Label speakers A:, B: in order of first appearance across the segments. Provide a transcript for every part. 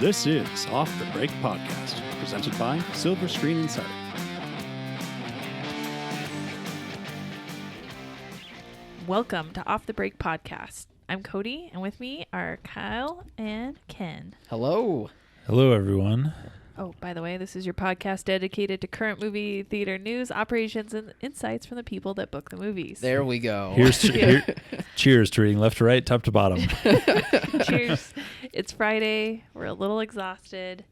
A: This is Off the Break Podcast, presented by Silver Screen Insider.
B: Welcome to Off the Break Podcast. I'm Cody, and with me are Kyle and Ken.
C: Hello.
D: Hello, everyone.
B: Oh, by the way, this is your podcast dedicated to current movie theater news, operations, and insights from the people that book the movies.
C: There we go.
D: Cheers to reading left to right, top to bottom.
B: Cheers. It's Friday. We're a little exhausted.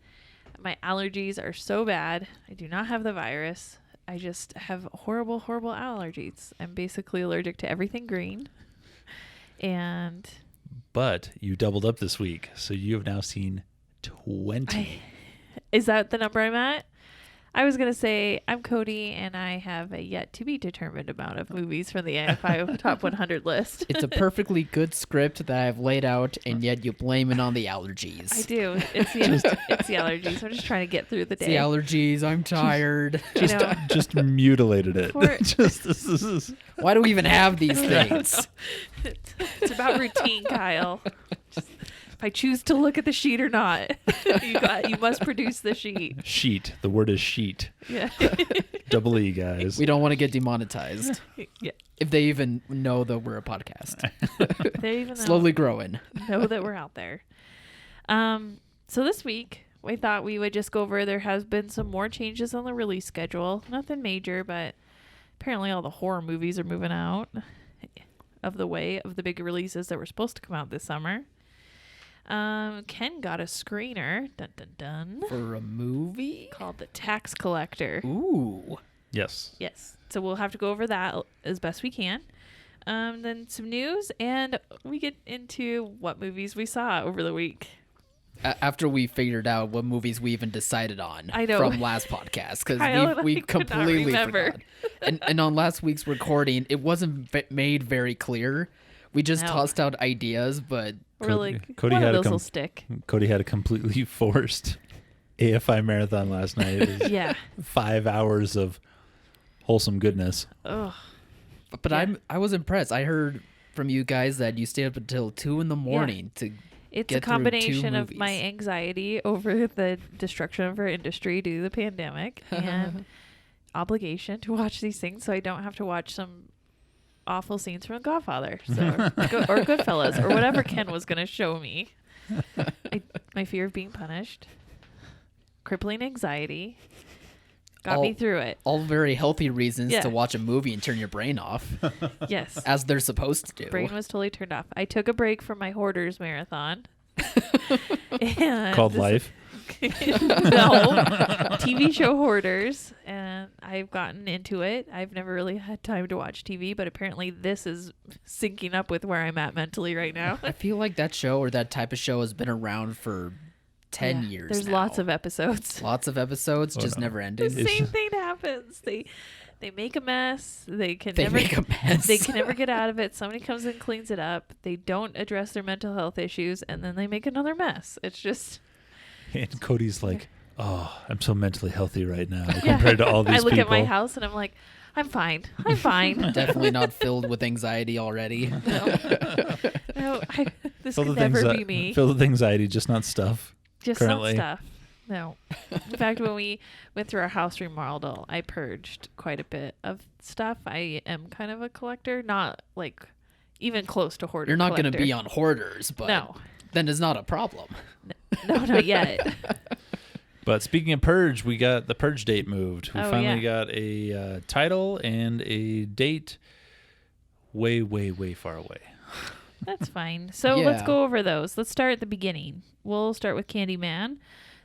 B: My allergies are so bad. I do not have the virus. I just have horrible, horrible allergies. I'm basically allergic to everything green.
D: But you doubled up this week, so you have now seen 20.
B: Is that the number I'm at? I was going to say I'm Cody, and I have a yet-to-be-determined amount of movies from the AFI Top 100 list.
C: It's a perfectly good script that I've laid out, and yet you blame it on the allergies.
B: I do. It's the allergies. I'm just trying to get through the day.
C: It's the allergies. I'm tired.
D: Just mutilated it. This is...
C: Why do we even have these things?
B: It's about routine, Kyle. If I choose to look at the sheet or not, you must produce the sheet.
D: Sheet. The word is sheet.
B: Yeah.
D: Double E, guys.
C: We don't want to get demonetized.
B: Yeah.
C: If they even know that we're a podcast.
B: They even
C: slowly growing.
B: Know that we're out there. So this week, we thought we would just go over, there has been some more changes on the release schedule. Nothing major, but apparently all the horror movies are moving out of the way of the big releases that were supposed to come out this summer. Ken got a screener, dun dun dun,
C: for a movie
B: called The Tax Collector.
C: Ooh.
D: Yes.
B: So we'll have to go over that as best we can. Then some news, and we get into what movies we saw over the week.
C: After we figured out what movies we even decided on from last podcast, because we completely forgot. And on last week's recording, it wasn't made very clear. We just tossed out ideas, but
D: Cody
B: had those will stick.
D: Cody had a completely forced AFI marathon last night. It was 5 hours of wholesome goodness.
B: Ugh.
C: But I was impressed. I heard from you guys that you stayed up until 2 a.m. to
B: It's a combination of my anxiety over the destruction of our industry due to the pandemic and obligation to watch these things so I don't have to watch some awful scenes from Godfather or Goodfellas or whatever Ken was going to show me. My fear of being punished, crippling anxiety got me through it.
C: All very healthy reasons to watch a movie and turn your brain off.
B: Yes.
C: As they're supposed to do.
B: Brain was totally turned off. I took a break from my Hoarders marathon.
D: Called Life?
B: No. TV show Hoarders. And I've gotten into it. I've never really had time to watch TV, but apparently this is syncing up with where I'm at mentally right now.
C: I feel like that show or that type of show has been around for 10 years
B: There's
C: now.
B: lots of episodes.
C: Never ending.
B: The same thing happens. They make a mess. They can never get out of it. Somebody comes and cleans it up. They don't address their mental health issues, and then they make another mess. It's just...
D: And Cody's like, oh, I'm so mentally healthy right now compared to all these people.
B: I look at my house and I'm like, I'm fine.
C: Definitely not filled with anxiety already.
B: No, this could never be me.
D: Filled with anxiety, just not stuff.
B: Just
D: currently.
B: not stuff. No. In fact, when we went through our house remodel, I purged quite a bit of stuff. I am kind of a collector, not like even close to hoarder.
C: You're not going to be on Hoarders, but then it's not a problem.
B: No, not yet.
D: But speaking of Purge, we got the Purge date moved. We finally got a title and a date way, way, way far away.
B: That's fine. So let's go over those. Let's start at the beginning. We'll start with Candyman.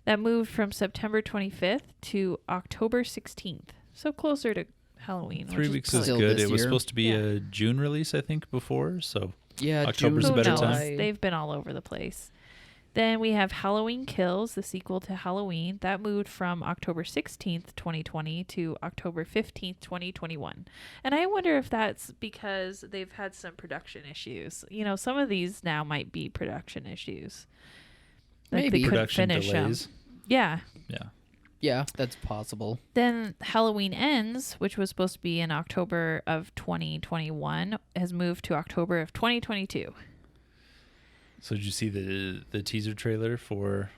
B: That moved from September 25th to October 16th. So closer to Halloween.
D: 3 weeks is good. It was supposed to be a June release, I think, before. So October's a better time.
B: They've been all over the place. Then we have Halloween Kills, the sequel to Halloween. That moved from October 16th, 2020 to October 15th, 2021. And I wonder if that's because they've had some production issues. You know, some of these now might be production issues. Like
C: Maybe.
B: They couldn't
D: Production
B: finish
D: delays.
B: them. Yeah.
C: Yeah, that's possible.
B: Then Halloween Ends, which was supposed to be in October of 2021, has moved to October of 2022.
D: So did you see the teaser trailer for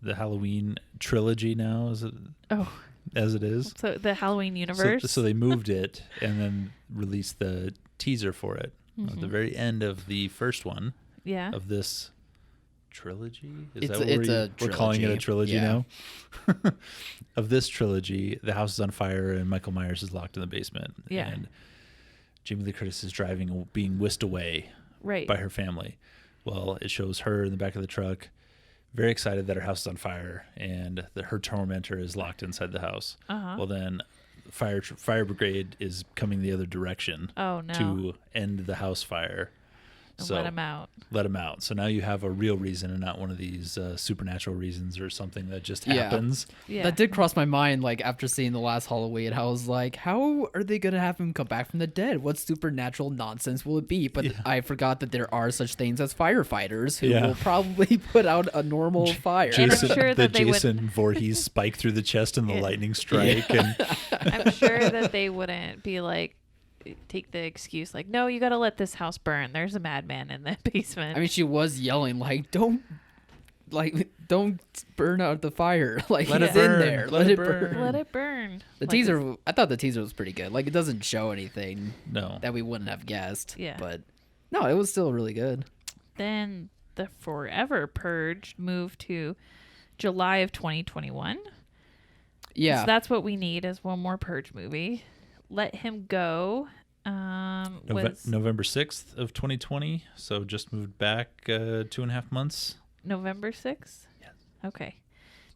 D: the Halloween trilogy now. Is it?
B: Oh.
D: As it is.
B: So the Halloween universe.
D: So they moved it and then released the teaser for it at the very end of the first one.
B: Yeah.
D: Of this trilogy.
C: It's a trilogy.
D: We're calling it a trilogy
C: now.
D: Of this trilogy, the house is on fire and Michael Myers is locked in the basement.
B: Yeah.
D: And Jamie Lee Curtis is driving, being whisked away by her family. Well, it shows her in the back of the truck, very excited that her house is on fire and that her tormentor is locked inside the house. Well, then fire brigade is coming the other direction to end the house fire. So
B: let him out.
D: Let him out. So now you have a real reason and not one of these supernatural reasons or something that just happens.
C: Yeah. That did cross my mind, like, after seeing the last Halloween. I was like, how are they going to have him come back from the dead? What supernatural nonsense will it be? But I forgot that there are such things as firefighters who will probably put out a normal fire.
D: Jason, and I'm sure that Jason Voorhees spike through the chest and the lightning strike. And
B: I'm sure that they wouldn't be like, take the excuse like, no, you got to let this house burn. There's a madman in the basement.
C: I mean, she was yelling like, don't burn out the fire. Like,
D: let
C: it's
D: it burn.
C: In there. Let it burn.
B: Let it burn.
C: The teaser, I thought the teaser was pretty good. Like, it doesn't show anything that we wouldn't have guessed.
B: Yeah.
C: But no, it was still really good.
B: Then the Forever Purge moved to July of 2021.
C: Yeah.
B: So that's what we need is one more Purge movie. Let Him Go was
D: November 6th of 2020, so just moved back 2.5 months.
B: November 6th?
D: Yes.
B: Okay.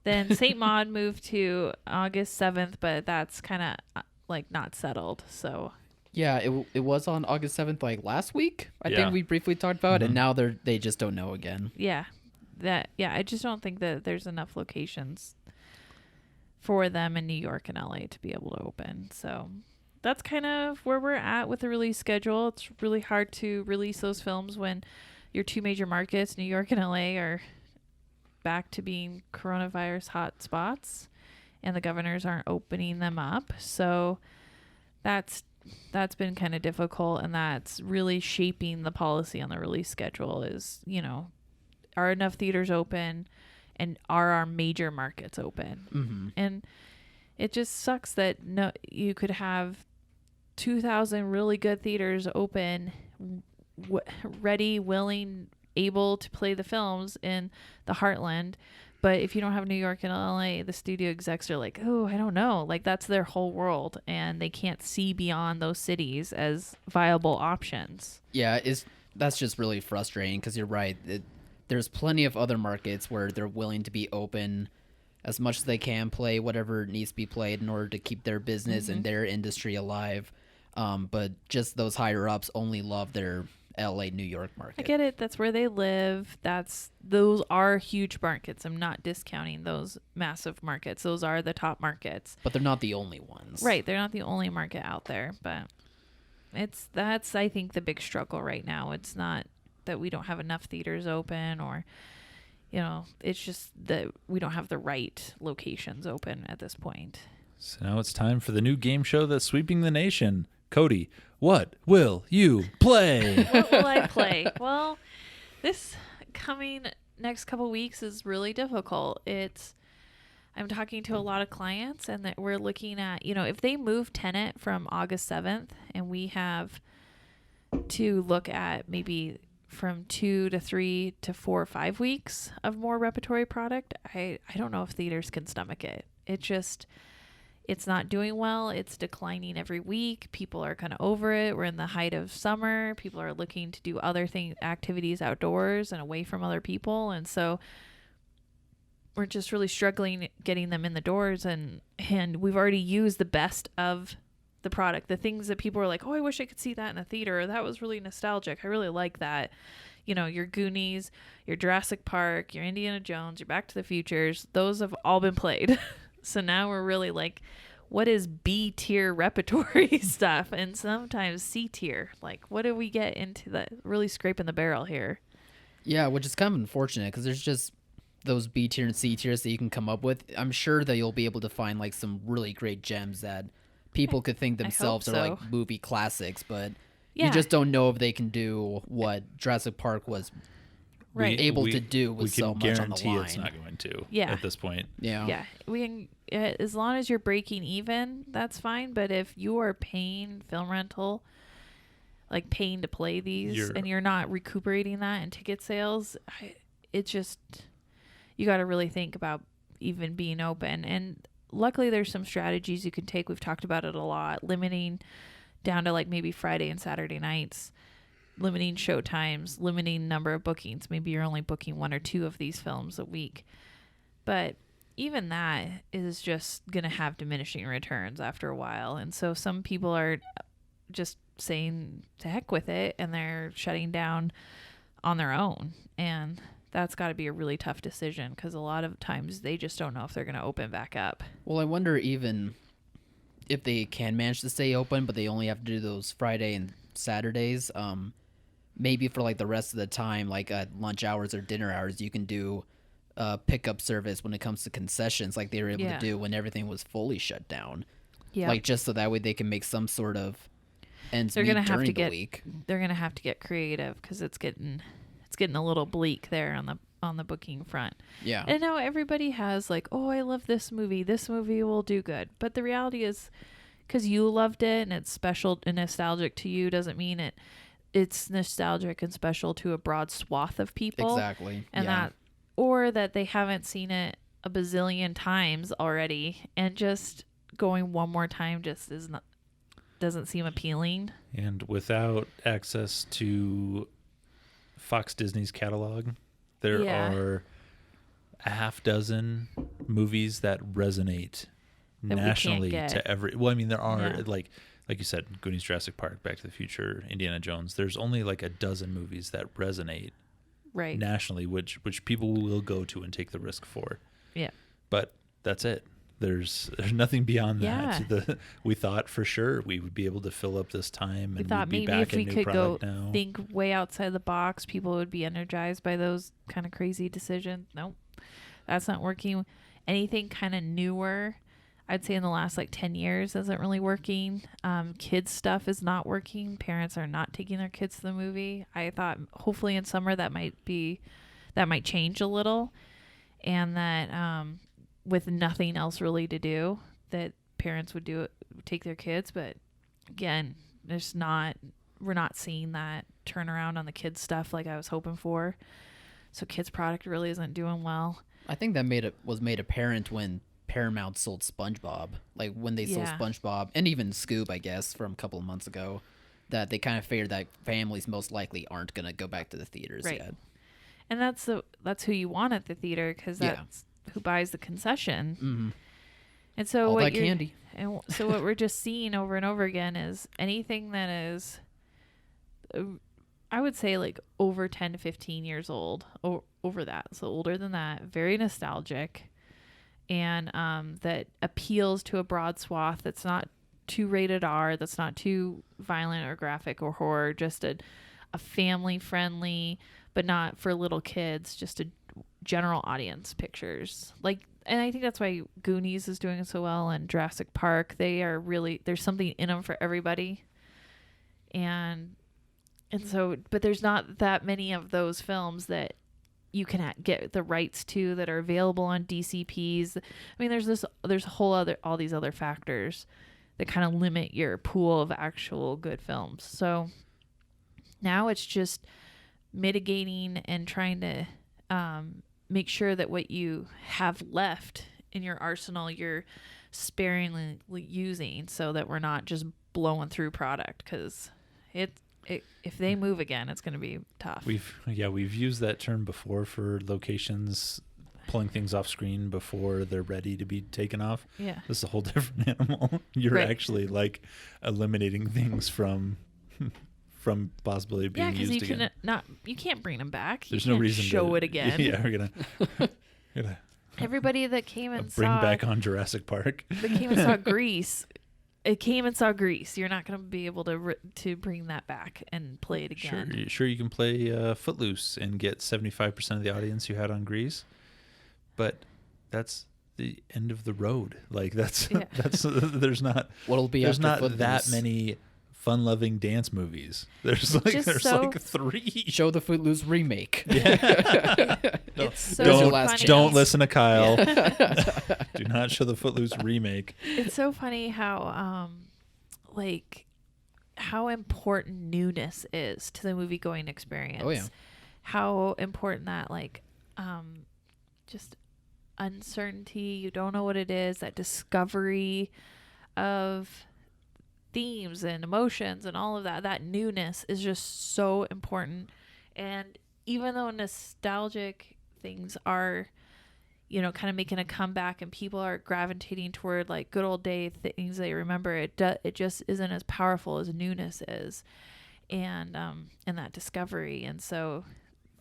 B: Then Saint Maud moved to August 7th, but that's kind of like not settled. So
C: yeah, it was on August 7th like last week. I think we briefly talked about it, and now they just don't know again.
B: Yeah. I just don't think that there's enough locations for them in New York and LA to be able to open. So that's kind of where we're at with the release schedule. It's really hard to release those films when your two major markets, New York and LA, are back to being coronavirus hot spots and the governors aren't opening them up. So that's been kind of difficult, and that's really shaping the policy on the release schedule is, are enough theaters open and are our major markets open?
C: Mm-hmm.
B: And it just sucks that you could have 2,000 really good theaters open, ready, willing, able to play the films in the heartland. But if you don't have New York and LA, the studio execs are like, oh, I don't know. Like, that's their whole world, and they can't see beyond those cities as viable options.
C: Yeah, that's just really frustrating because you're right. There's plenty of other markets where they're willing to be open as much as they can, play whatever needs to be played in order to keep their business and their industry alive. But just those higher ups only love their LA, New York market.
B: I get it. That's where they live. Those are huge markets. I'm not discounting those massive markets. Those are the top markets.
C: But they're not the only ones.
B: Right. They're not the only market out there. But that's I think the big struggle right now. It's not that we don't have enough theaters open or, it's just that we don't have the right locations open at this point.
D: So now it's time for the new game show that's sweeping the nation. Cody, what will you play?
B: What will I play? Well, this coming next couple weeks is really difficult. I'm talking to a lot of clients, and that we're looking at, if they move Tenet from August 7th and we have to look at maybe from 2 to 3 to 4 or 5 weeks of more repertory product, I don't know if theaters can stomach it. It's not doing well. It's declining every week. People are kind of over it. We're in the height of summer. People are looking to do other activities outdoors and away from other people. And so we're just really struggling getting them in the doors. And we've already used the best of the product. The things that people are like, oh, I wish I could see that in a theater. Or, that was really nostalgic. I really like that. Your Goonies, your Jurassic Park, your Indiana Jones, your Back to the Futures, those have all been played. So now we're really like, what is B tier repertory stuff? And sometimes C tier. Like, what do we get into that really scraping the barrel here?
C: Yeah, which is kind of unfortunate because there's just those B tier and C tiers that you can come up with. I'm sure that you'll be able to find like some really great gems that people could think themselves are like movie classics, but you just don't know if they can do what Jurassic Park was able to do with so much on the line.
D: We can guarantee it's not going to at this point.
B: Yeah. We can, as long as you're breaking even, that's fine. But if you are paying film rental, like paying to play these, and you're not recuperating that in ticket sales, it's just, you got to really think about even being open. And luckily there's some strategies you can take. We've talked about it a lot, limiting down to like maybe Friday and Saturday nights, limiting show times, limiting number of bookings. Maybe you're only booking 1 or 2 of these films a week. But even that is just going to have diminishing returns after a while. And so some people are just saying to heck with it, and they're shutting down on their own. And that's got to be a really tough decision, because a lot of times they just don't know if they're going to open back up.
C: Well, I wonder even if they can manage to stay open, but they only have to do those Friday and Saturdays. Maybe for like the rest of the time, like at lunch hours or dinner hours, you can do pickup service when it comes to concessions, like they were able to do when everything was fully shut down. Yeah, like just so that way they can make some sort of ends meet during the week.
B: They're gonna have to get creative, because it's getting a little bleak there on the booking front.
C: Yeah,
B: and now everybody has like, oh, I love this movie will do good. But the reality is, because you loved it and it's special and nostalgic to you, doesn't mean it's nostalgic and special to a broad swath of people.
C: Exactly.
B: And that they haven't seen it a bazillion times already, and just going one more time just doesn't seem appealing.
D: And without access to Fox Disney's catalog, there are a half dozen movies that resonate nationally to every. Well, I mean, there are like you said, Goonies, Jurassic Park, Back to the Future, Indiana Jones. There's only like a dozen movies that resonate nationally, which people will go to and take the risk for. Yeah. But that's it. There's nothing beyond that. We thought for sure we would be able to fill up this time, and we'd be back in new product now.
B: Maybe if we could go think way outside the box, people would be energized by those kind of crazy decisions. Nope, that's not working. Anything kind of newer, I'd say in the last like 10 years, isn't really working. Kids stuff is not working. Parents are not taking their kids to the movie. I thought hopefully in summer that might change a little, and that with nothing else really to do, that parents would take their kids. But again, we're not seeing that turnaround on the kids stuff like I was hoping for. So kids product really isn't doing well.
C: I think that was made apparent when Paramount sold SpongeBob, like when they sold SpongeBob, and even Scoob, I guess, from a couple of months ago, that they kind of figured that families most likely aren't going to go back to the theaters yet.
B: And that's who you want at the theater, because that's who buys the concession. Mm-hmm. And so
C: all that candy.
B: And so what we're just seeing over and over again is anything that is, I would say, like over 10 to 15 years old, or over that, so older than that, very nostalgic, and that appeals to a broad swath, that's not too rated R, that's not too violent or graphic or horror, just a family friendly, but not for little kids, just a general audience pictures. Like, and I think that's why Goonies is doing so well, and Jurassic Park, there's something in them for everybody. And so, but there's not that many of those films that you can get the rights to that are available on DCPs. I mean, there's all these other factors that kind of limit your pool of actual good films. So now it's just mitigating and trying to make sure that what you have left in your arsenal, you're sparingly using, so that we're not just blowing through product, because if they move again, it's going to be tough.
D: We've used that term before for locations pulling things off screen before they're ready to be taken off.
B: Yeah,
D: this is a whole different animal. You're actually like eliminating things from possibility of being used again.
B: You can't bring them back.
D: There's no reason
B: to show it again.
D: Yeah, we're gonna
B: everybody that came and
D: bring back on Jurassic Park.
B: That came and saw Grease. It came and saw Grease. You're not going to be able to bring that back and play it again.
D: Sure, you can play Footloose and get 75% of the audience you had on Grease, but that's the end of the road. Like there's not
C: what'll be
D: there's
C: after
D: not
C: Footloose?
D: That many fun-loving dance movies. There's like 3.
C: Show the Footloose remake.
D: Yeah.
B: It's so funny.
D: Don't listen to Kyle. Do not show the Footloose remake.
B: It's so funny how how important newness is to the movie-going experience.
C: Oh yeah.
B: How important that just uncertainty, you don't know what it is, that discovery of themes and emotions and all of that newness is just so important. And even though nostalgic things are, kind of making a comeback and people are gravitating toward like good old day things they remember, it just isn't as powerful as newness is, and that discovery. And so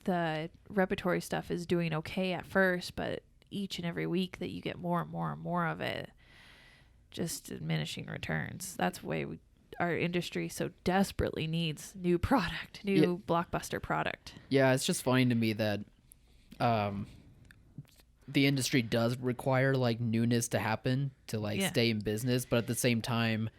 B: the repertory stuff is doing okay at first, but each and every week that you get more and more and more of it, just diminishing returns. That's why our industry so desperately needs new product, blockbuster product.
C: Yeah, it's just funny to me that the industry does require like newness to happen to stay in business, but at the same time,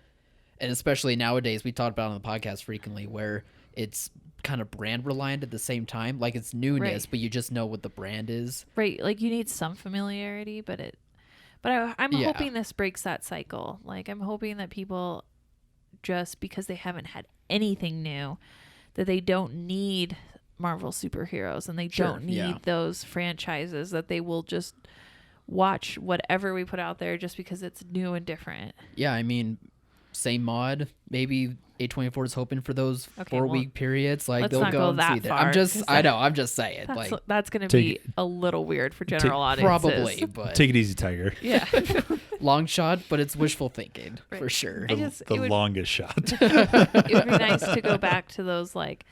C: and especially nowadays, we talked about it on the podcast frequently, where it's kind of brand reliant at the same time. Like it's newness, but you just know what the brand is.
B: Right. Like you need some familiarity, but I'm hoping this breaks that cycle. Like I'm hoping that people, just because they haven't had anything new, that they don't need Marvel superheroes and they don't need those franchises, that they will just watch whatever we put out there just because it's new and different.
C: Yeah. I mean, same mod, maybe A24 is hoping for those 4-week periods. Like they'll go and see that. I'm just saying.
B: That's going to be a little weird for general audiences.
C: Probably, but
D: take it easy, Tiger.
B: Yeah.
C: Long shot, but it's wishful thinking for sure.
D: The longest shot.
B: It would be nice to go back to those like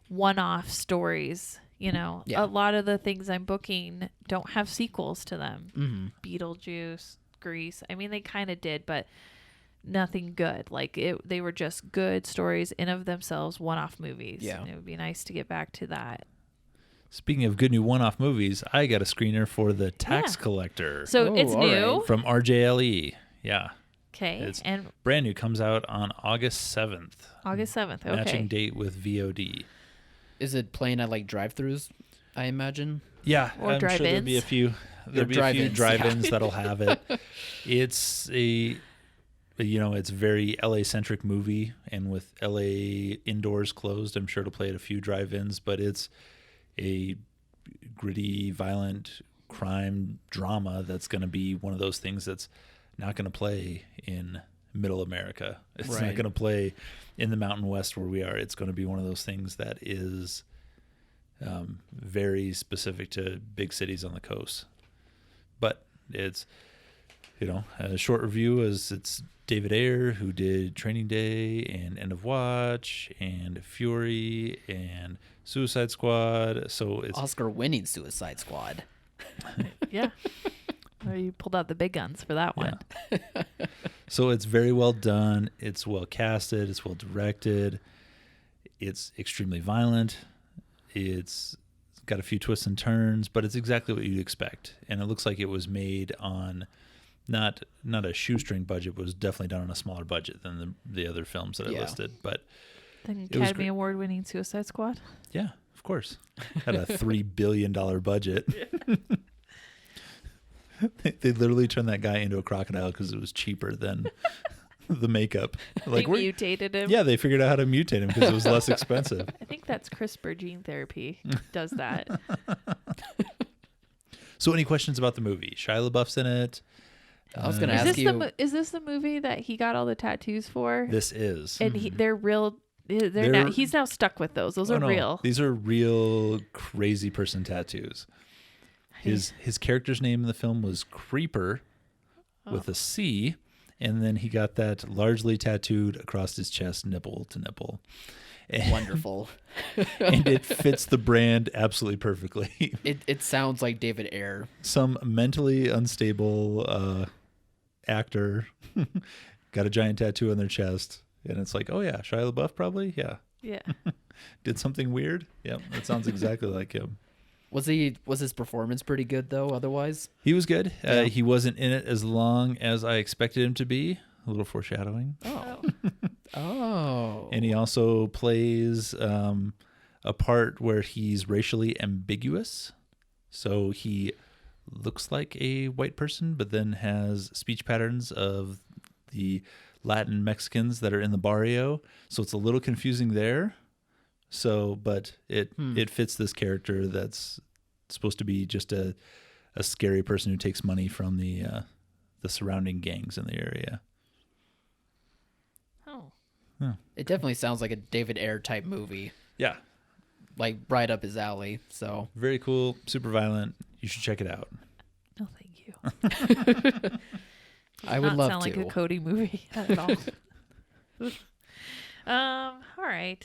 B: one-off stories. A lot of the things I'm booking don't have sequels to them.
C: Mm-hmm.
B: Beetlejuice, Grease. I mean, they kind of did, but nothing good. Like they were just good stories in of themselves, one-off movies.
C: Yeah.
B: And it would be nice to get back to that.
D: Speaking of good new one-off movies, I got a screener for The Tax Collector.
B: So it's new.
D: From RJLE. Yeah.
B: Okay.
D: It's brand new. Comes out on August 7th.
B: August 7th. Okay.
D: Matching date with VOD.
C: Is it playing at like drive-thrus, I imagine?
D: Yeah.
B: Or
D: I'm
B: drive-ins.
D: sure there'll be a few drive-ins that'll have it. It's it's a very LA-centric movie, and with LA indoors closed, I'm sure it'll play at a few drive-ins, but it's a gritty, violent crime drama that's going to be one of those things that's not going to play in middle America. It's not going to play in the Mountain West where we are. It's going to be one of those things that is very specific to big cities on the coast. But it's, a short review is it's David Ayer, who did Training Day and End of Watch and Fury and Suicide Squad. So it's
C: Oscar-winning Suicide Squad.
B: Yeah. You pulled out the big guns for that one.
D: Yeah. So it's very well done. It's well casted. It's well directed. It's extremely violent. It's got a few twists and turns, but it's exactly what you'd expect. And it looks like it was made on not a shoestring budget, but was definitely done on a smaller budget than the other films that I listed. But
B: the Academy Award-winning Suicide Squad?
D: Yeah, of course. Had a $3 billion budget. They literally turned that guy into a crocodile because it was cheaper than the makeup.
B: Like they mutated him?
D: Yeah, they figured out how to mutate him because it was less expensive.
B: I think that's CRISPR gene therapy does that.
D: So any questions about the movie? Shia LaBeouf's in it.
C: I was going to ask you.
B: Is this the movie that he got all the tattoos for?
D: This is.
B: And they're real. He's now stuck with those. Those are real.
D: These are real crazy person tattoos. His character's name in the film was Creeper with a C, and then he got that largely tattooed across his chest, nipple to nipple. And,
C: wonderful.
D: And it fits the brand absolutely perfectly.
C: It sounds like David Ayer.
D: Some mentally unstable actor got a giant tattoo on their chest, and it's like, oh yeah, Shia LaBeouf probably? Yeah.
B: Yeah.
D: Did something weird? Yeah, it sounds exactly like him.
C: Was his performance pretty good though? Otherwise,
D: he was good. He wasn't in it as long as I expected him to be. A little foreshadowing.
C: Oh.
D: And he also plays a part where he's racially ambiguous. So he looks like a white person, but then has speech patterns of the Latin Mexicans that are in the barrio. So it's a little confusing there. So, but it fits this character that's supposed to be just a scary person who takes money from the surrounding gangs in the area.
B: Oh.
C: Yeah. It definitely sounds like a David Ayer type movie.
D: Yeah.
C: Like right up his alley. So
D: very cool, super violent. You should check it out.
B: No, thank you.
C: I would love to.
B: Sound like a Cody movie at all. All right.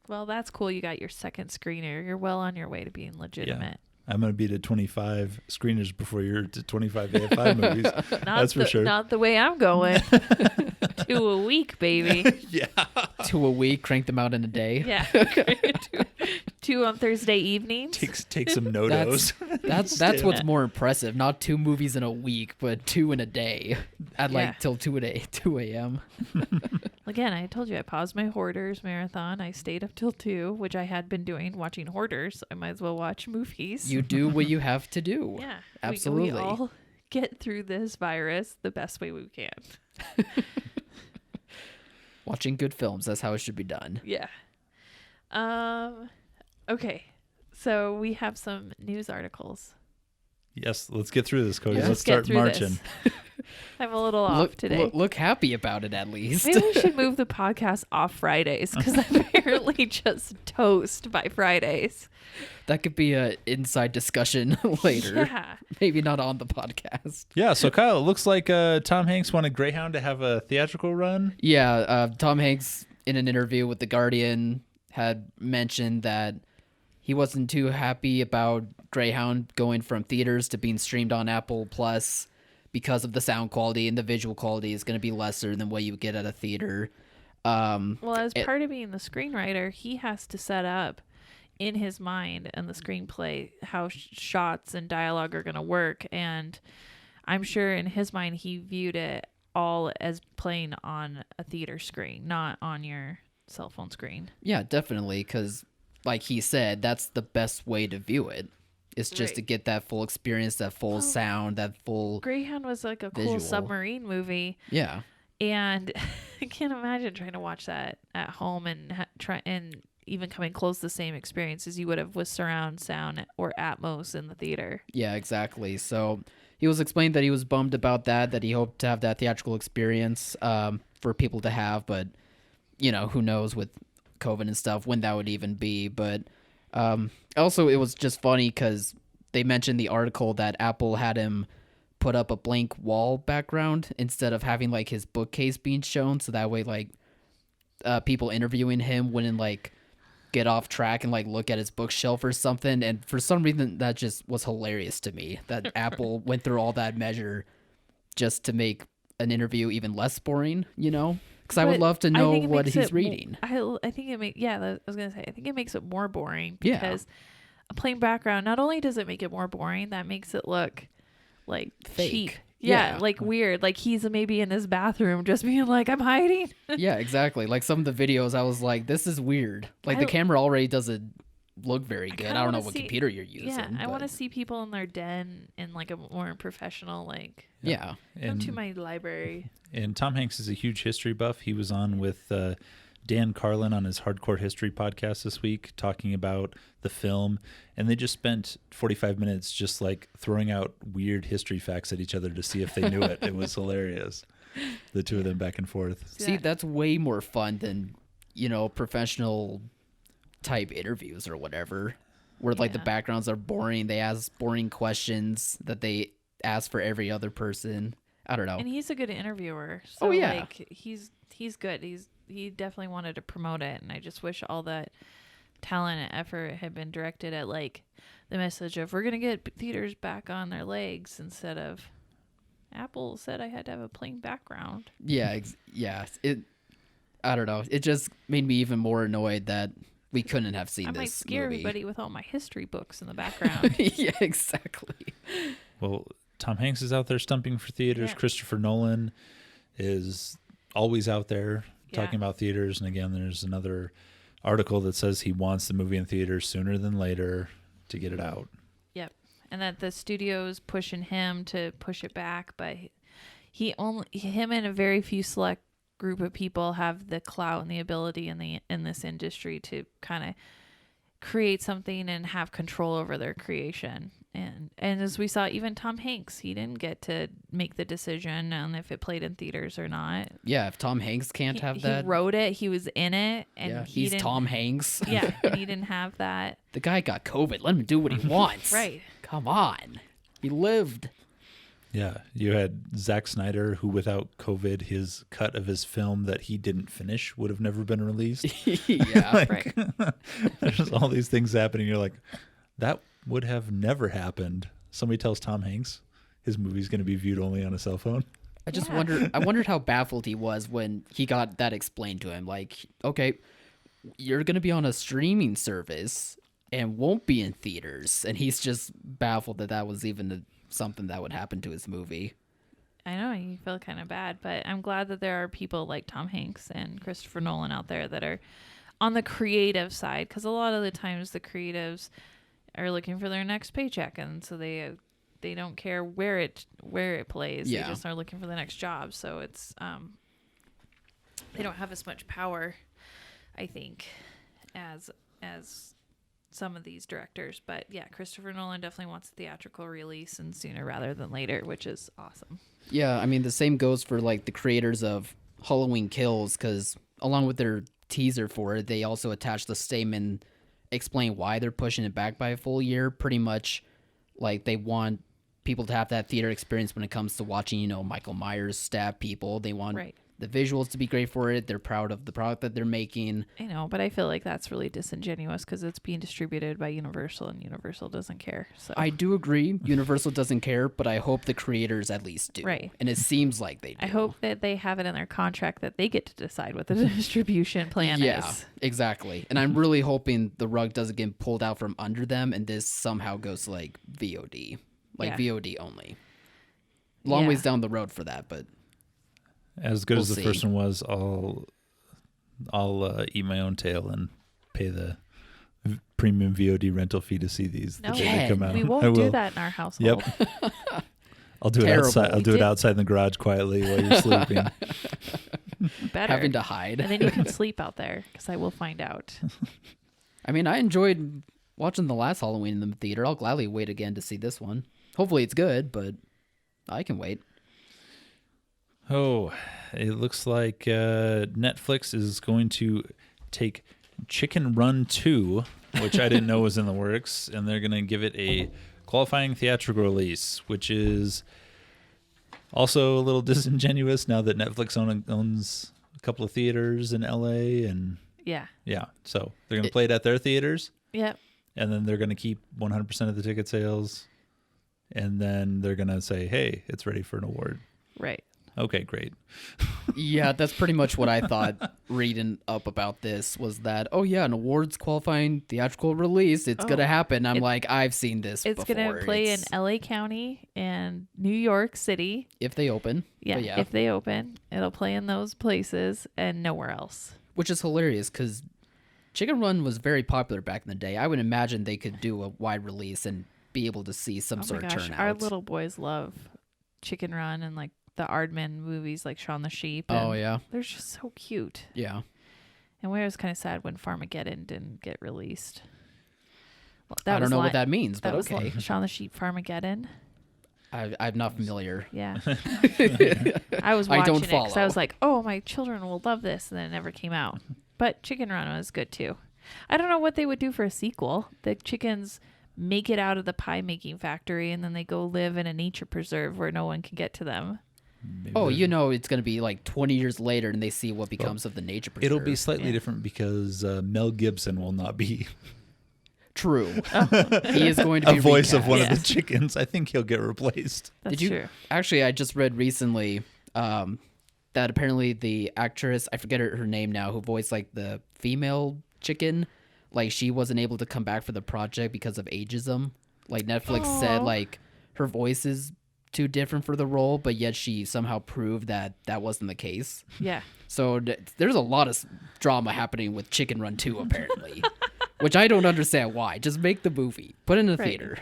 B: Well, that's cool. You got your second screener. You're well on your way to being legitimate.
D: Yeah. I'm going to be to 25 screeners before you're to 25 AFI movies. That's for sure.
B: Not the way I'm going. 2 a week, baby.
D: Yeah.
C: 2 a week, crank them out in a day.
B: Yeah. 2 on Thursday evening.
D: Take some no-dos.
C: That's what's more impressive. Not 2 movies in a week, but 2 in a day. At like till 2 a.m.
B: Again, I told you I paused my Hoarders marathon. I stayed up till 2, which I had been doing, watching Hoarders. I might as well watch movies.
C: You do what you have to do.
B: Yeah.
C: Absolutely.
B: We all get through this virus the best way we can.
C: Watching good films. That's how it should be done.
B: Yeah. Okay. So we have some news articles.
D: Yes, let's get through this, Cody.
B: Yeah.
D: Let's start marching.
B: I'm a little off today.
C: Look happy about it, at least.
B: Maybe we should move the podcast off Fridays, because I'm apparently just toast by Fridays.
C: That could be an inside discussion later.
B: Yeah.
C: Maybe not on the podcast.
D: Yeah, so Kyle, it looks like Tom Hanks wanted Greyhound to have a theatrical run.
C: Yeah, Tom Hanks, in an interview with The Guardian, had mentioned that he wasn't too happy about Greyhound going from theaters to being streamed on Apple Plus because of the sound quality, and the visual quality is going to be lesser than what you would get at a theater.
B: Well, as part of being the screenwriter, he has to set up in his mind and the screenplay how shots and dialogue are going to work, and I'm sure in his mind he viewed it all as playing on a theater screen, not on your cell phone screen.
C: Yeah, definitely, because like he said, that's the best way to view it. It's just to get that full experience, that full sound, that full
B: Greyhound was like a
C: visual.
B: cool submarine movie.
C: Yeah.
B: And I can't imagine trying to watch that at home and try and even coming close to the same experience as you would have with surround sound or Atmos in the theater.
C: Yeah, exactly. So he was explaining that he was bummed about that he hoped to have that theatrical experience for people to have, but you know, who knows with COVID and stuff when that would even be. But also it was just funny because they mentioned the article that Apple had him put up a blank wall background instead of having like his bookcase being shown, so that way like people interviewing him wouldn't like get off track and like look at his bookshelf or something. And for some reason that just was hilarious to me that Apple went through all that measure just to make an interview even less boring, you know, because I would love to know what he's reading.
B: I think it makes I was gonna say I think it makes it more boring because a plain background, not only does it make it more boring, that makes it look like
C: fake.
B: Cheap. Yeah, like weird. Like he's maybe in his bathroom just being like, I'm hiding.
C: Yeah, exactly. Like some of the videos, I was like, this is weird. Like the camera already doesn't look very good. I don't know what computer you're using.
B: Yeah, I want to see people in their den in like a more professional, like,
C: yeah.
B: Come to my library.
D: And Tom Hanks is a huge history buff. He was on with Dan Carlin on his Hardcore History podcast this week talking about the film, and they just spent 45 minutes just like throwing out weird history facts at each other to see if they knew it. It was hilarious. The two of them back and forth.
C: See, that's way more fun than, you know, professional type interviews or whatever, where like the backgrounds are boring. They ask boring questions that they ask for every other person. I don't know.
B: And he's a good interviewer. So like he's good. He definitely wanted to promote it, and I just wish all that talent and effort had been directed at like the message of we're gonna get theaters back on their legs instead of Apple said I had to have a plain background.
C: Yeah, I don't know. It just made me even more annoyed that we couldn't have seen this movie. I might
B: scare everybody with all my history books in the background.
C: Yeah, exactly.
D: Well, Tom Hanks is out there stumping for theaters.
B: Yeah.
D: Christopher Nolan is always out there talking about theaters. And again, there's another article that says he wants the movie in theaters sooner than later to get it out.
B: Yep. And that the studio's pushing him to push it back, but him and a very few select group of people have the clout and the ability in this industry to kind of create something and have control over their creation. And as we saw, even Tom Hanks, he didn't get to make the decision on if it played in theaters or not.
C: Yeah, if Tom Hanks can't have that.
B: He wrote it, he was in it, and
C: yeah, he's Tom Hanks.
B: Yeah, and he didn't have that.
C: The guy got COVID. Let him do what he wants.
B: Right.
C: Come on. He lived.
D: Yeah, you had Zack Snyder, who without COVID, his cut of his film that he didn't finish would have never been released.
C: Yeah,
D: right. There's all these things happening. You're like, that would have never happened. Somebody tells Tom Hanks his movie's going to be viewed only on a cell phone.
C: I just wondered how baffled he was when he got that explained to him. Like, okay, you're going to be on a streaming service and won't be in theaters. And he's just baffled that was even something that would happen to his movie.
B: I know, you feel kind of bad, but I'm glad that there are people like Tom Hanks and Christopher Nolan out there that are on the creative side, because a lot of the times the creatives are looking for their next paycheck, and so they don't care where it plays.
C: Yeah.
B: They just are looking for the next job. So it's they don't have as much power, I think, as some of these directors. But yeah, Christopher Nolan definitely wants a theatrical release, and sooner rather than later, which is awesome.
C: Yeah, I mean, the same goes for like the creators of Halloween Kills, because along with their teaser for it, they also attach the statement explain why they're pushing it back by a full year. Pretty much like they want people to have that theater experience when it comes to watching, Michael Myers stab people. They want the visuals to be great for it. They're proud of the product that they're making.
B: I know, but I feel like that's really disingenuous because it's being distributed by Universal, and Universal doesn't care. So
C: I do agree. Universal doesn't care, but I hope the creators at least do.
B: Right.
C: And it seems like they do.
B: I hope that they have it in their contract that they get to decide what the distribution plan is.
C: Yeah, exactly. And I'm really hoping the rug doesn't get pulled out from under them and this somehow goes to like VOD. VOD only. Long ways down the road for that, but
D: as good as the first one was, I'll eat my own tail and pay the premium VOD rental fee to see these the day they come out.
B: We won't do that in our household.
D: Yep. I'll do it outside. I'll do it outside in the garage quietly while you're sleeping.
B: Better.
C: Having to hide.
B: And then you can sleep out there, because I will find out.
C: I mean, I enjoyed watching the last Halloween in the theater. I'll gladly wait again to see this one. Hopefully it's good, but I can wait.
D: Oh, it looks like Netflix is going to take Chicken Run 2, which I didn't know was in the works, and they're going to give it a qualifying theatrical release, which is also a little disingenuous now that Netflix owns a couple of theaters in LA. And yeah, so they're going to play it at their theaters.
B: Yep.
D: And then they're going to keep 100% of the ticket sales, and then they're going to say, hey, it's ready for an award.
B: Right.
D: Okay, great.
C: Yeah, that's pretty much what I thought reading up about this was that, an awards qualifying theatrical release. It's going to happen. I'm like, I've seen this before.
B: It's going to play in LA County and New York City.
C: If they open.
B: Yeah, if they open. It'll play in those places and nowhere else.
C: Which is hilarious because Chicken Run was very popular back in the day. I would imagine they could do a wide release and be able to see some sort of turnout.
B: Our little boys love Chicken Run and like the Aardman movies like Shaun the Sheep.
C: Oh, yeah.
B: They're just so cute.
C: Yeah.
B: And we was kind of sad when Farmageddon didn't get released.
C: Well, I don't know what that means, but okay.
B: Shaun the Sheep Farmageddon.
C: I'm not familiar.
B: Yeah. I was watching it because I was like, oh, my children will love this. And then it never came out. But Chicken Run was good, too. I don't know what they would do for a sequel. The chickens make it out of the pie making factory, and then they go live in a nature preserve where no one can get to them.
C: Maybe it's going to be like 20 years later and they see what becomes of the nature preserve.
D: It'll be slightly different because Mel Gibson will not be
C: true. He is going to be
D: a voice of one of the chickens. I think he'll get replaced.
B: That's true.
C: Actually, I just read recently that apparently the actress, I forget her name now, who voiced like the female chicken, like she wasn't able to come back for the project because of ageism. Like Netflix said like her voice is too different for the role, but yet she somehow proved that wasn't the case.
B: Yeah.
C: So there's a lot of drama happening with Chicken Run 2, apparently, which I don't understand why. Just make the movie. Put it in a theater.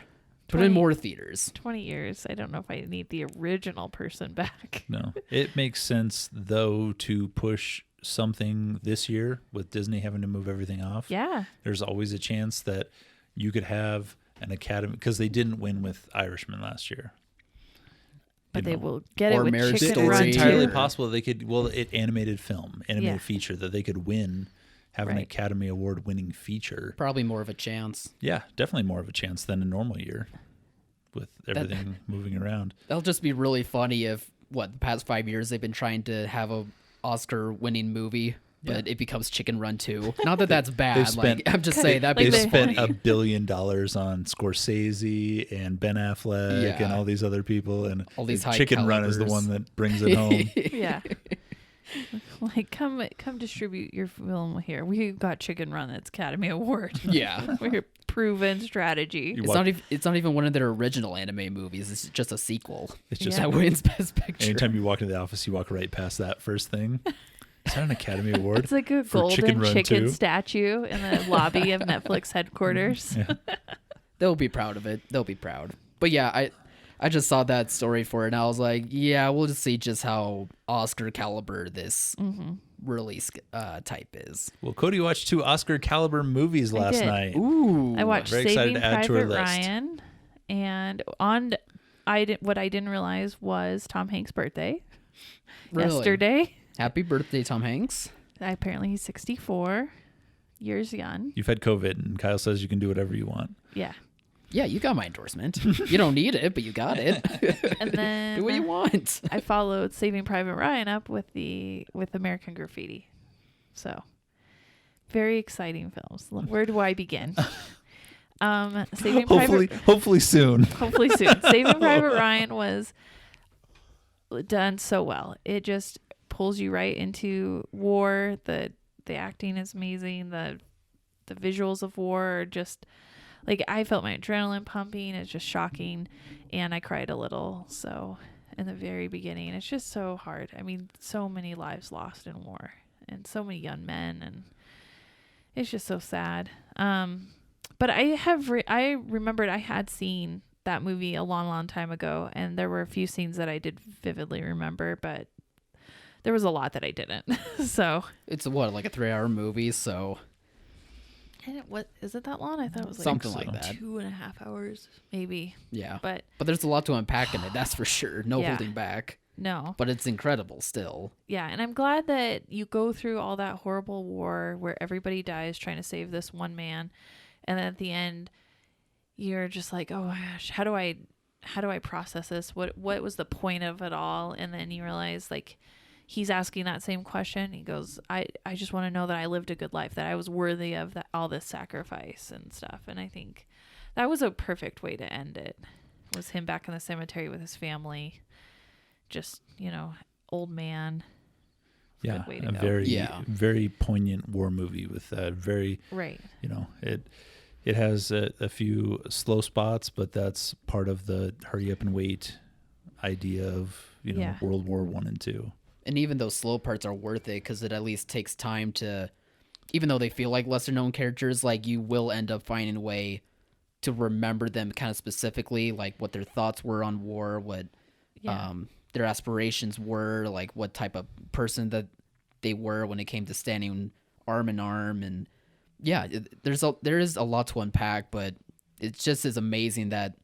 C: Put in more theaters.
B: 20 years. I don't know if I need the original person back.
D: No. It makes sense, though, to push something this year with Disney having to move everything off.
B: Yeah.
D: There's always a chance that you could have an Academy, because they didn't win with Irishman last year.
B: But they will get it with
C: Marriage
B: Chicken
C: Story.
B: Run 2.
D: It's entirely possible they could, animated feature, that they could win, have an Academy Award winning feature.
C: Probably more of a chance.
D: Yeah, definitely more of a chance than a normal year with everything moving around.
C: That'll just be really funny if, the past 5 years they've been trying to have a Oscar winning movie, but it becomes Chicken Run 2. Not that that's bad. I'm just saying that
D: they spent $1 billion on Scorsese and Ben Affleck and all these other people, and
C: all these
D: Chicken Run is the one that brings it home.
B: Yeah. Like, come distribute your film here. We've got Chicken Run that's Academy Award.
C: Yeah.
B: We're proven strategy.
C: It's not even one of their original anime movies. It's just a sequel.
D: It's just
C: that wins Best Picture.
D: Anytime you walk into the office, you walk right past that first thing. Is that an Academy Award?
B: It's like a golden chicken statue in the lobby of Netflix headquarters.
D: Yeah.
C: They'll be proud of it. They'll be proud. But yeah, I just saw that story for it, and I was like, yeah, we'll just see just how Oscar caliber this release type is.
D: Well, Cody watched 2 Oscar caliber movies last night.
C: Ooh.
B: I watched
D: Very
B: Saving
D: excited to add to our
B: Private
D: list.
B: Ryan, and what I didn't realize was Tom Hanks' birthday yesterday.
C: Happy birthday, Tom Hanks.
B: Apparently he's 64 years young.
D: You've had COVID, and Kyle says you can do whatever you want.
B: Yeah.
C: Yeah, you got my endorsement. You don't need it, but you got it.
B: And then
C: do what you want.
B: I followed Saving Private Ryan up with American Graffiti. So, very exciting films. Where do I begin?
D: Hopefully soon.
B: Hopefully soon. Saving Private Ryan was done so well. It just pulls you right into war. The acting is amazing. The visuals of war are just, like, I felt my adrenaline pumping. It's just shocking, and I cried a little. So in the very beginning, it's just so hard. I mean, so many lives lost in war, and so many young men, and it's just so sad. But I remembered I had seen that movie a long, long time ago, and there were a few scenes that I did vividly remember, but there was a lot that I didn't. So
C: it's like a 3-hour movie, so.
B: And what is it that long? I thought it was like
C: something like that.
B: 2.5 hours, maybe.
C: Yeah,
B: but
C: there's a lot to unpack in it. That's for sure. No holding back.
B: No,
C: but it's incredible still.
B: Yeah, and I'm glad that you go through all that horrible war where everybody dies trying to save this one man, and then at the end, you're just like, oh my gosh, how do I process this? What was the point of it all? And then you realize, like, he's asking that same question. He goes, I just want to know that I lived a good life, that I was worthy of all this sacrifice and stuff. And I think that was a perfect way to end it. Was him back in the cemetery with his family. Just, old man.
D: Yeah,
B: good way to
D: a
B: go.
D: very poignant war movie with a very,
B: right.
D: It has a few slow spots, but that's part of the hurry up and wait idea of, World War I and II.
C: And even those slow parts are worth it because it at least takes time to, even though they feel like lesser known characters, like you will end up finding a way to remember them kind of specifically, like what their thoughts were on war, what their aspirations were, like what type of person that they were when it came to standing arm in arm. And there is a lot to unpack, but it's just as amazing that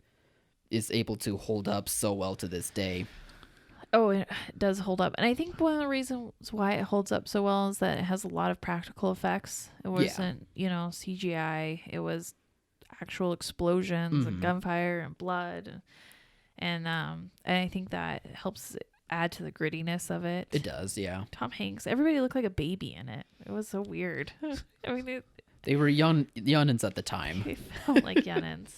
C: it's able to hold up so well to this day.
B: Oh, it does hold up. And I think one of the reasons why it holds up so well is that it has a lot of practical effects. It wasn't, CGI. It was actual explosions and gunfire and blood. And I think that helps add to the grittiness of it.
C: It does, yeah.
B: Tom Hanks, everybody looked like a baby in it. It was so weird. I mean,
C: they were youngins at the time.
B: They felt like youngins.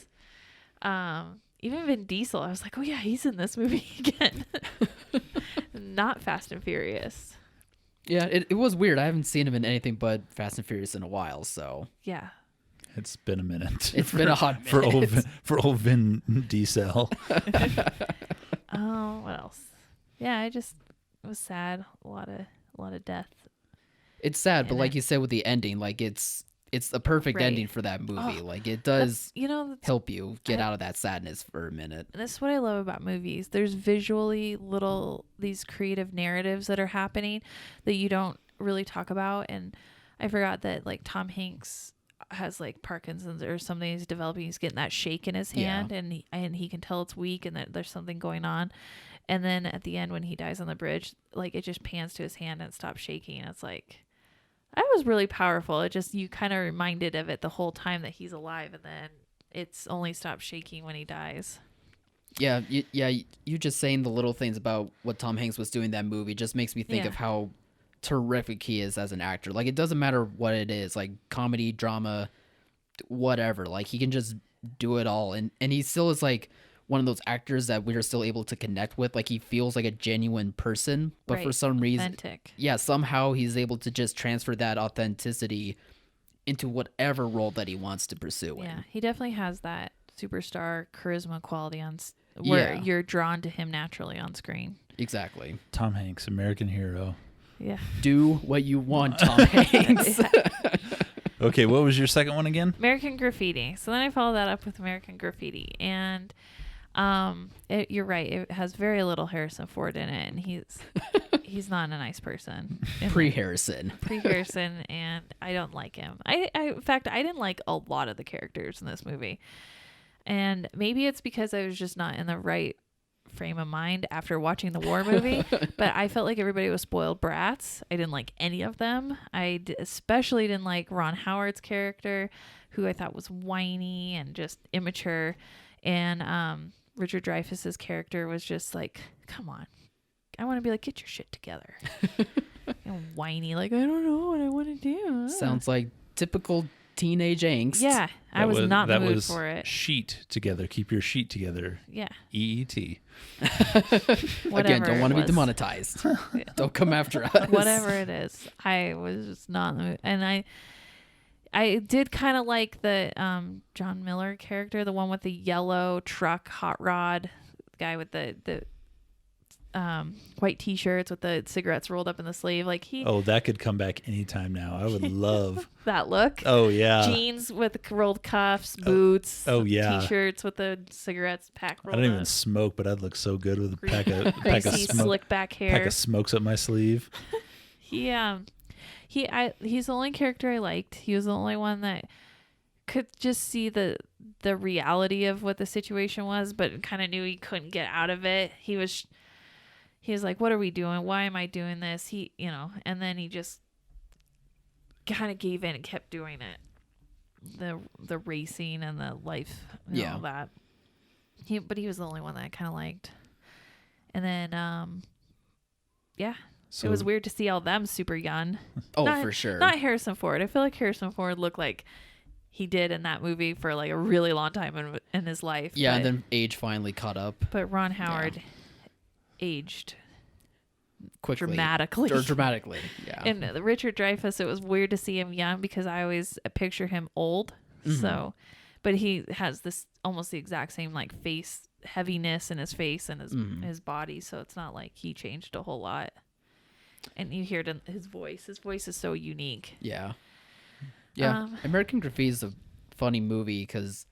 B: Even Vin Diesel, I was like, oh yeah, he's in this movie again. Not Fast and Furious.
C: Yeah, it was weird. I haven't seen him in anything but Fast and Furious in a while, so.
B: Yeah.
D: It's been a minute.
C: It's been a hot minute.
D: For old Vin Diesel.
B: Oh, what else? Yeah, it was sad. A lot of death.
C: It's sad, but like you said with the ending, like it's a perfect ending for that movie. Like it does help you get out of that sadness for a minute.
B: This is what I love about movies. There's visually these creative narratives that are happening that you don't really talk about. And I forgot that like Tom Hanks has like Parkinson's or something he's developing. He's getting that shake in his hand and he can tell it's weak and that there's something going on. And then at the end when he dies on the bridge, like it just pans to his hand and stops shaking. It's like, that was really powerful. It just, you kind of reminded of it the whole time that he's alive, and then it's only stopped shaking when he dies.
C: Yeah, you just saying the little things about what Tom Hanks was doing in that movie just makes me think of how terrific he is as an actor. Like, it doesn't matter what it is, like comedy, drama, whatever. Like, he can just do it all. And he still is like one of those actors that we're still able to connect with. Like, he feels like a genuine person, but for some reason,
B: authentic.
C: Yeah, somehow he's able to just transfer that authenticity into whatever role that he wants to pursue.
B: Yeah, he definitely has that superstar charisma quality where you're drawn to him naturally on screen.
C: Exactly.
D: Tom Hanks, American hero.
B: Yeah.
C: Do what you want, Tom Hanks.
D: Okay, what was your second one again?
B: American Graffiti. So then I followed that up with American Graffiti, and you're right. It has very little Harrison Ford in it, and he's not a nice person.
C: Pre-Harrison,
B: and I don't like him. In fact, I didn't like a lot of the characters in this movie, and maybe it's because I was just not in the right frame of mind after watching the war movie. But I felt like everybody was spoiled brats. I didn't like any of them. Especially didn't like Ron Howard's character, who I thought was whiny and just immature, and Richard Dreyfuss's character was just like, come on. I want to be like, get your shit together. And whiny, like, I don't know what I want to do.
C: Sounds like typical teenage angst.
B: Yeah, I was not in the mood for it.
D: Sheet together. Keep your sheet together.
B: Yeah.
D: EET.
C: Again, don't want to be demonetized. Don't come after us.
B: Whatever it is. I was just not in the mood. And I did kind of like the John Miller character, the one with the yellow truck, hot rod, guy with the white t-shirts with the cigarettes rolled up in the sleeve. Like
D: that could come back anytime now. I would love
B: that look.
D: Oh yeah,
B: jeans with rolled cuffs, boots.
D: Oh yeah,
B: t-shirts with the cigarettes pack rolled.
D: I don't
B: up.
D: even smoke, but I'd look so good with a pack of
B: slick back hair,
D: pack of smokes up my sleeve.
B: He's the only character I liked. He was the only one that could just see the reality of what the situation was, but kind of knew he couldn't get out of it. He was like, what are we doing? Why am I doing this? And then he just kind of gave in and kept doing it. The racing and the life and all that. But he was the only one that I kind of liked. And then, so it was weird to see all them super young.
C: Oh, for sure.
B: Not Harrison Ford. I feel like Harrison Ford looked like he did in that movie for like a really long time in his life.
C: Yeah, and then age finally caught up.
B: But Ron Howard aged
C: quickly.
B: Dramatically,
C: yeah.
B: And Richard Dreyfuss, it was weird to see him young because I always picture him old. Mm-hmm. So, but he has this almost the exact same like face heaviness in his face and his body. So it's not like he changed a whole lot. And you hear it in his voice. His voice is so unique.
C: Yeah. Yeah. American Graffiti is a funny movie because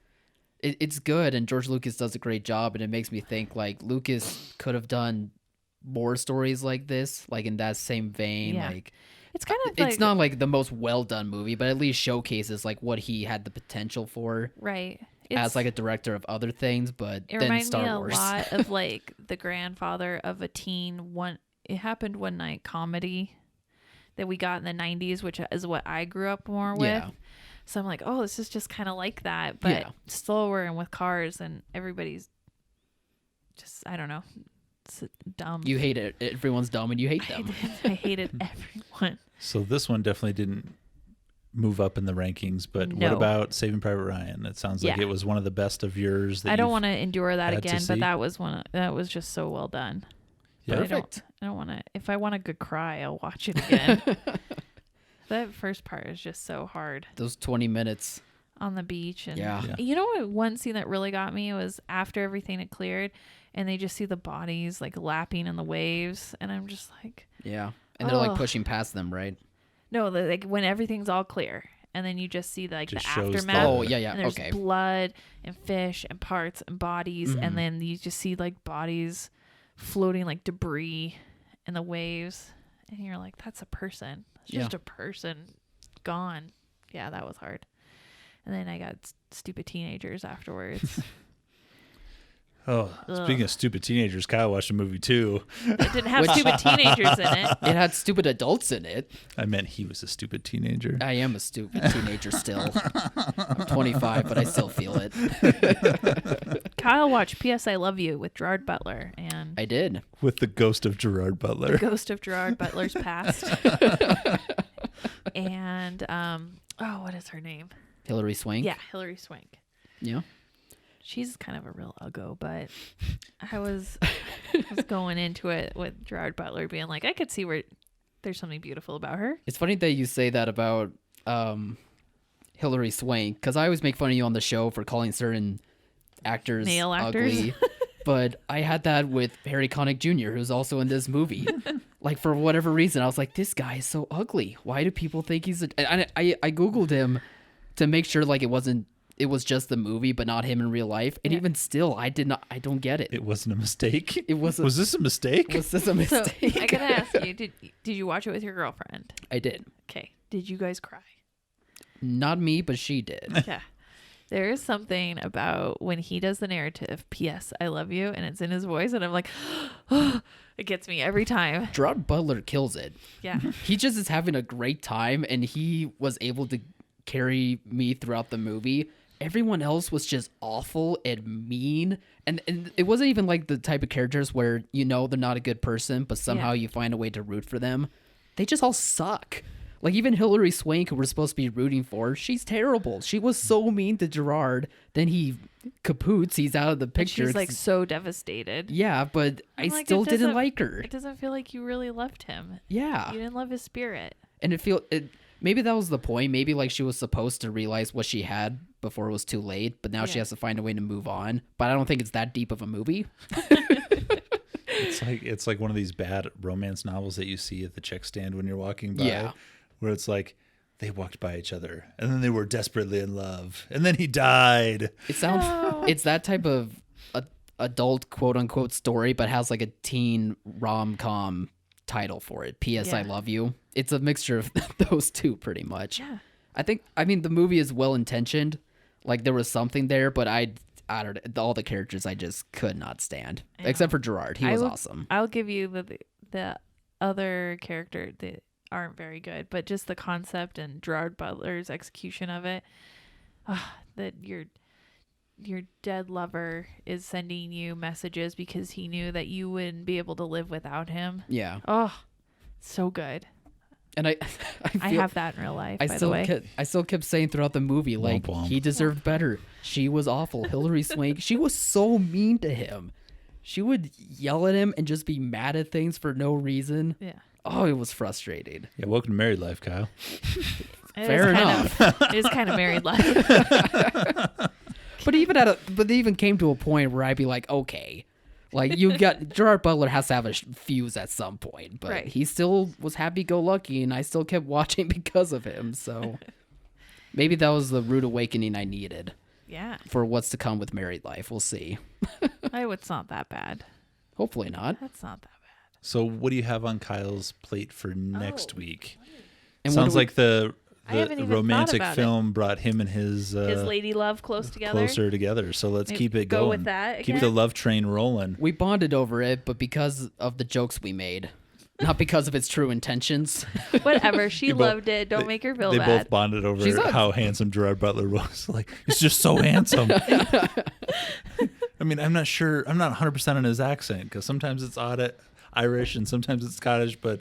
C: it's good and George Lucas does a great job, and it makes me think like Lucas could have done more stories like this, like in that same vein.
B: Yeah.
C: Like
B: it's kind of
C: it's not like the most well done movie, but at least showcases like what he had the potential for.
B: Right.
C: As like a director of other things, but
B: it
C: then Star
B: reminds me
C: Wars.
B: a lot of like The Grandfather of a Teen It Happened One Night comedy that we got in the 90s, which is what I grew up more with.
C: Yeah.
B: So I'm like, this is just kind of like that, but slower and with cars, and everybody's just, I don't know, it's dumb.
C: You hate it. Everyone's dumb and you hate them.
B: I hated everyone.
D: So this one definitely didn't move up in the rankings, but what about Saving Private Ryan? It sounds like it was one of the best of yours.
B: I don't want to endure that again, but that was just so well done.
D: Yeah.
C: Perfect.
B: I don't want to. If I want a good cry, I'll watch it again. That first part is just so hard.
C: Those 20 minutes
B: on the beach. And
C: yeah.
B: You know what? One scene that really got me was after everything had cleared, and they just see the bodies like lapping in the waves, and I'm just like,
C: yeah, and they're like pushing past them, right?
B: No, like when everything's all clear, and then you just see like
D: just
B: the
D: shows
B: aftermath.
C: Oh yeah,
B: and there's blood and fish and parts and bodies, and then you just see like bodies floating like debris in the waves, and you're like, that's a person. It's just a person gone. Yeah, that was hard. And then I got stupid teenagers afterwards.
D: Speaking of stupid teenagers, Kyle watched a movie too.
B: It didn't have stupid teenagers in it.
C: It had stupid adults in it.
D: I meant he was a stupid teenager.
C: I am a stupid teenager still. I'm 25, but I still feel it.
B: Kyle watched P.S. I Love You with Gerard Butler. And
C: I did.
D: With the ghost of Gerard Butler.
B: The ghost of Gerard Butler's past. And, what is her name?
C: Hilary Swank?
B: Yeah, Hilary Swank.
C: Yeah.
B: She's kind of a real uggo, but I was going into it with Gerard Butler being like, I could see where there's something beautiful about her.
C: It's funny that you say that about Hilary Swank, because I always make fun of you on the show for calling certain actors
B: male actors
C: ugly. But I had that with Harry Connick Jr., who's also in this movie. Like, for whatever reason, I was like, this guy is so ugly. Why do people think he's I Googled him to make sure like it was just the movie, but not him in real life. And even still, I don't get it.
D: It wasn't a mistake.
C: Was
D: this a mistake?
C: Was this a mistake?
B: So, I gotta ask you, did you watch it with your girlfriend?
C: I did.
B: Okay. Did you guys cry?
C: Not me, but she did.
B: Yeah. There is something about when he does the narrative, P.S. I love you, and it's in his voice, and I'm like, oh, it gets me every time.
C: Gerard Butler kills it.
B: Yeah.
C: He just is having a great time, and he was able to carry me throughout the movie. Everyone else was just awful and mean, and it wasn't even like the type of characters where you know they're not a good person, but somehow you find a way to root for them. They just all suck. Like even Hilary Swank, who we're supposed to be rooting for, she's terrible. She was so mean to Gerard. Then he kapoots. He's out of the picture.
B: And she's like so devastated.
C: Yeah, but I still didn't like her.
B: It doesn't feel like you really loved him.
C: Yeah,
B: you didn't love his spirit.
C: And maybe that was the point. Maybe like she was supposed to realize what she had before it was too late, but now she has to find a way to move on. But I don't think it's that deep of a movie.
D: It's like one of these bad romance novels that you see at the check stand when you're walking by.
C: Yeah.
D: Where it's like they walked by each other and then they were desperately in love and then he died.
C: It sounds it's that type of adult quote unquote story, but has like a teen rom-com title for it. P.S. I Love You. It's a mixture of those two pretty much.
B: Yeah.
C: I mean the movie is well intentioned. Like there was something there, but I don't know, all the characters I just could not stand. Except for Gerard. He was awesome.
B: I'll give you the other character that aren't very good, but just the concept and Gerard Butler's execution of it, that your dead lover is sending you messages because he knew that you wouldn't be able to live without him.
C: Yeah.
B: Oh, so good.
C: And I
B: have that in real life, by the way.
C: I still kept saying throughout the movie, like, he deserved better. She was awful. Hilary Swank, she was so mean to him. She would yell at him and just be mad at things for no reason.
B: Yeah.
C: Oh, it was frustrating.
D: Yeah, welcome to married life, Kyle.
C: Fair enough.
B: It is kind of married life.
C: But they even came to a point where I'd be like, okay, like you got Gerard Butler has to have a fuse at some point, but he still was happy-go-lucky, and I still kept watching because of him. So maybe that was the rude awakening I needed.
B: Yeah.
C: For what's to come with married life, we'll see.
B: It's not that bad.
C: Hopefully not.
B: That's not that bad.
D: So what do you have on Kyle's plate for next week?
C: And
D: sounds like the
B: even
D: romantic film brought him and his
B: lady love closer together.
D: So let's keep it going.
B: Go with that again?
D: Keep the love train rolling.
C: We bonded over it, but because of the jokes we made, not because of its true intentions.
B: Whatever. She loved it. Don't make her feel bad.
D: They both bonded over how handsome Gerard Butler was. Like, he's just so handsome. I mean, I'm not sure. I'm not 100% on his accent because sometimes it's Irish and sometimes it's Scottish, but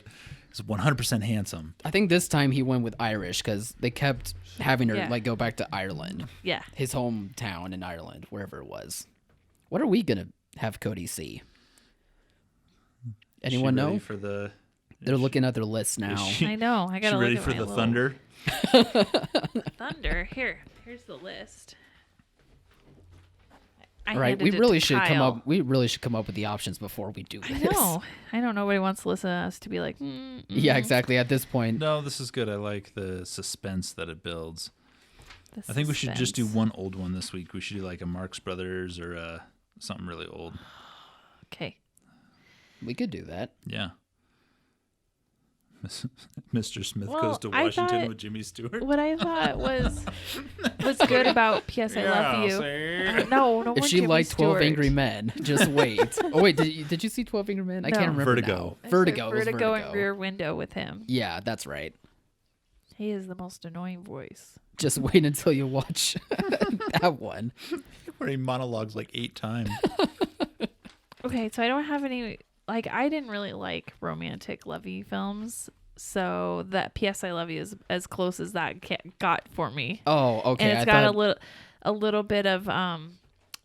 D: he's 100% handsome.
C: I think this time he went with Irish because they kept having her like go back to Ireland.
B: Yeah.
C: His hometown in Ireland, wherever it was. What are we going to have Cody see? Anyone know?
D: For the...
C: They're looking at their list now.
B: I know. I got to look
D: ready
B: at
D: for
B: my
D: the
B: little...
D: thunder?
B: Thunder. Here's the list.
C: We really should come up with the options before we do this.
B: I know nobody wants to listen to us to be like,
C: Yeah, exactly. At this point.
D: No, this is good. I like the suspense that it builds. I think we should just do one old one this week. We should do like a Marx Brothers or something really old.
B: Okay.
C: We could do that.
D: Yeah. Mr. Smith goes to Washington with Jimmy Stewart.
B: What I thought was good about P.S. I Love You. No.
C: If she liked 12 Angry Men, just wait. Oh wait, did you see 12 Angry Men? I can't remember.
D: Vertigo.
B: Vertigo and Rear Window with him.
C: Yeah, that's right.
B: He is the most annoying voice.
C: Just wait until you watch that one.
D: Where he monologues like 8 times.
B: Okay, so I don't have any. Like, I didn't really like romantic lovey films, so that P.S. I Love You is as close as that got for me.
C: Oh, okay.
B: And it's got a little bit of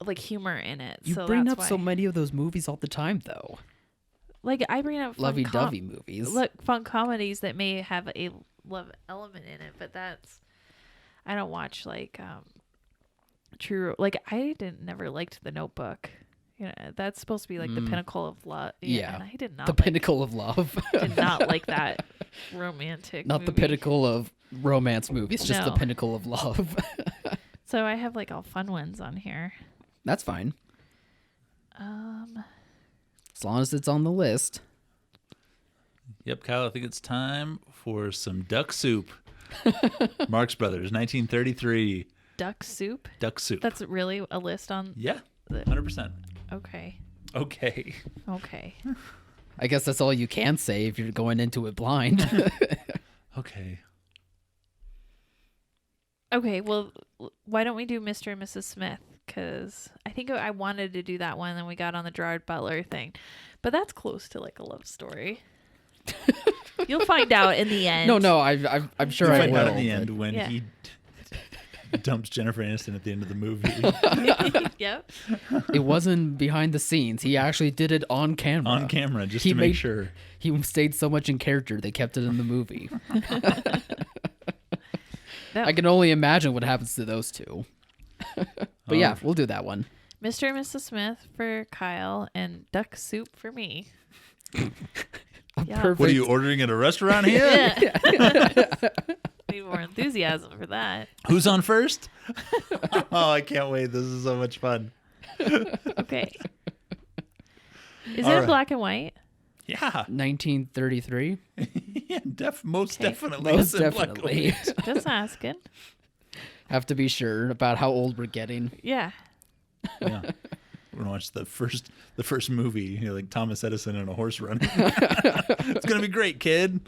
B: like humor in it.
C: You bring up so many of those movies all the time, though.
B: Like, I bring up
C: lovey-dovey movies.
B: Fun comedies that may have a love element in it, but I don't watch like true. Like, I never liked The Notebook. You know, that's supposed to be like the pinnacle of love.
C: Yeah,
B: and I did not.
C: The pinnacle of love.
B: Did not like that romantic.
C: Not
B: movie.
C: The pinnacle of romance movies, just the pinnacle of love.
B: So I have like all fun ones on here.
C: That's fine. As long as it's on the list.
D: Yep, Kyle, I think it's time for some duck soup. Marx Brothers, 1933.
B: Duck soup?
D: Duck soup.
B: That's really a list on...
D: Yeah, 100%.
B: Okay.
C: I guess that's all you can say if you're going into it blind.
D: Okay.
B: Okay, well, why don't we do Mr. and Mrs. Smith? Because I think I wanted to do that one, and then we got on the Gerard Butler thing. But that's close to like a love story. You'll find out in the end.
C: No, I'm sure
D: You'll
C: I
D: find
C: will.
D: out in the end when he dumps Jennifer Aniston at the end of the movie.
B: Yep.
C: It wasn't behind the scenes. He actually did it on camera.
D: On camera, just to make sure.
C: He stayed so much in character, they kept it in the movie. I can only imagine what happens to those two. But yeah, we'll do that one.
B: Mr. and Mrs. Smith for Kyle and duck soup for me.
C: Perfect.
D: What are you ordering at a restaurant here?
B: Yeah. Need more enthusiasm for that.
D: Who's on first? Oh, I can't wait. This is so much fun.
B: Okay. Is it black and white?
D: Yeah.
C: 1933?
D: Yeah, most definitely.
C: Most definitely.
B: Just asking.
C: Have to be sure about how old we're getting.
B: Yeah.
D: Yeah. We're gonna watch the first movie, like Thomas Edison and a horse running. It's gonna be great, kid.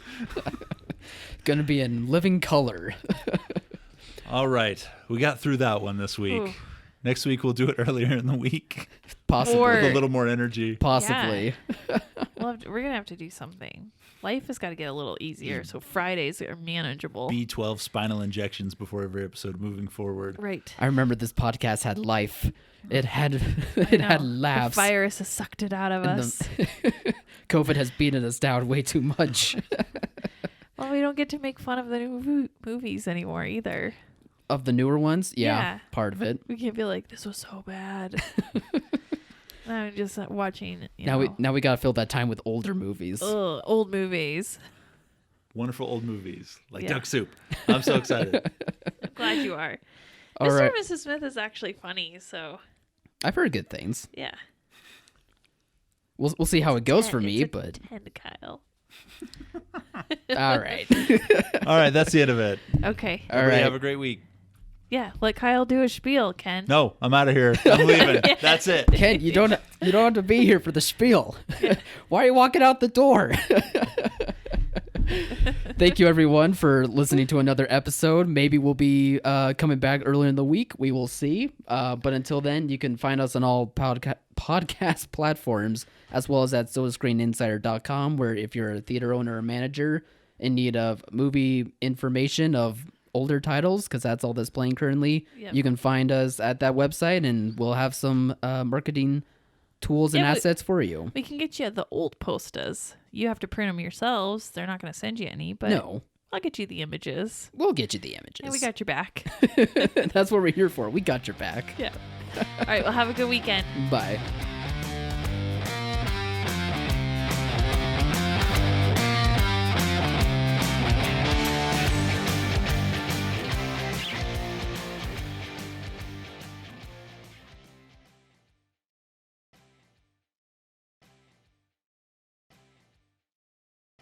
C: Gonna be in living color.
D: All right, we got through that one this week. Ooh. Next week we'll do it earlier in the week,
C: possibly
D: with a little more energy.
C: Possibly.
B: Yeah. We're gonna have to do something. Life has got to get a little easier, so Fridays are manageable.
D: B12 spinal injections before every episode moving forward.
B: Right.
C: I remember this podcast had life. It had laughs.
B: The virus has sucked it out of us.
C: COVID has beaten us down way too much.
B: Well, we don't get to make fun of the new movies anymore either.
C: Of the newer ones? Yeah, part of it.
B: We can't be like, this was so bad. I'm just watching.
C: Now we gotta fill that time with older movies.
B: Ugh, old movies.
D: Wonderful old movies like Duck Soup. I'm so excited.
B: I'm glad you are.
C: All
B: Mr.
C: right.
B: and Mrs. Smith is actually funny, so.
C: I've heard good things.
B: Yeah.
C: We'll see how it goes for me, but
B: 10, Kyle.
C: All right.
D: All right, that's the end of it.
B: Okay.
C: All right.
D: Have a great week.
B: Yeah, let Kyle do a spiel, Ken.
D: No, I'm out of here. I'm leaving. That's it.
C: Ken, you don't have to be here for the spiel. Why are you walking out the door? Thank you, everyone, for listening to another episode. Maybe we'll be coming back earlier in the week. We will see. But until then, you can find us on all podcast platforms, as well as at SodaScreenInsider.com, where if you're a theater owner or manager in need of movie information of older titles, because that's all that's playing currently, you can find us at that website, and we'll have some marketing tools and assets for you.
B: We can get you the old postas. You have to print them yourselves. They're not going to send you any, but
C: no.
B: I'll get you the images.
C: We'll get you the images.
B: And we got your back.
C: That's what we're here for. We got your back.
B: Yeah. All right. Well, have a good weekend.
C: Bye.